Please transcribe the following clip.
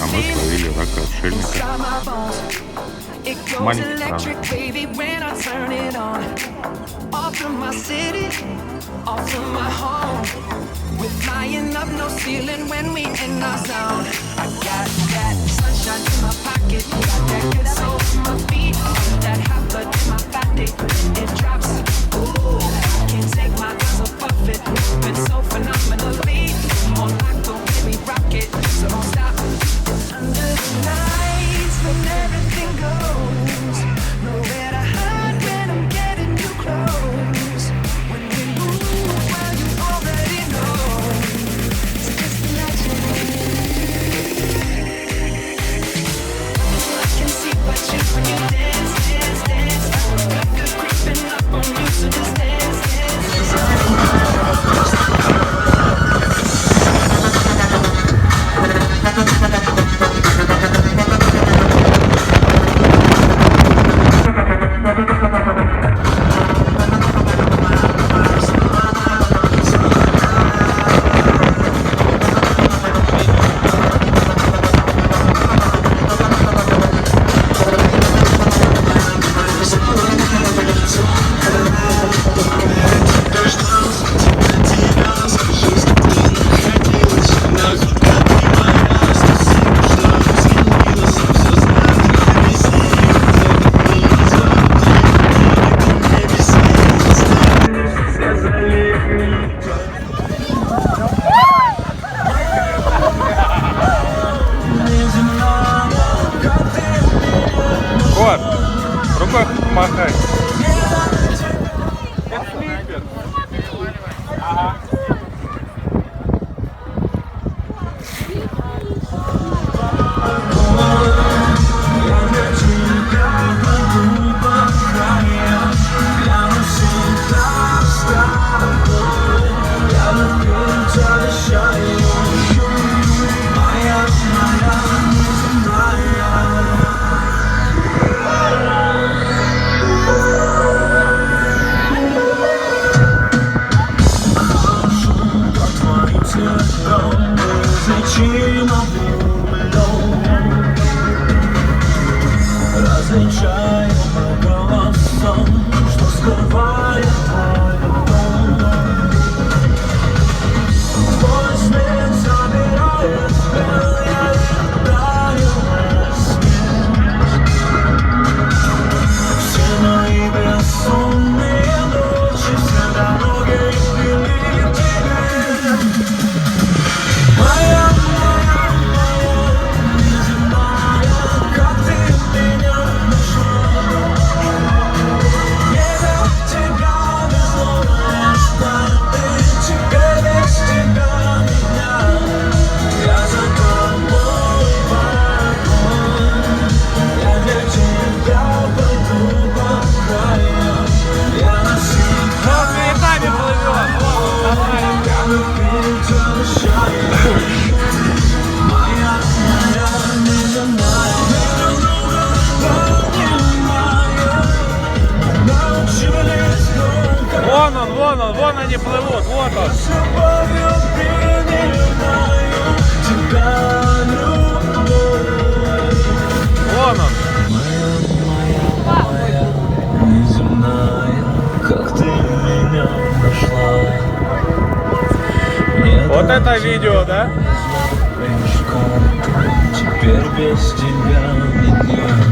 А мы словили рака, отшельника. Маленький стран. Вот, в руках махать. Различаю по голосам, что скрывает твой дом. Твой свет собирает спел, я летаю во сне. Все мои бессонные ночи, все дороги вели к тебе. Моя неземная, как ты меня нашла. Не без тебя безумная ты, теперь без тебя меня. Я за тобой погоню, я для тебя пойду по краям. Я навсегда перед нами плывет, я любить обещаю. Вон они плывут, вот он. Вон он. Моя неземная, как ты меня нашла. Вот это видео, да? Теперь без тебя меня.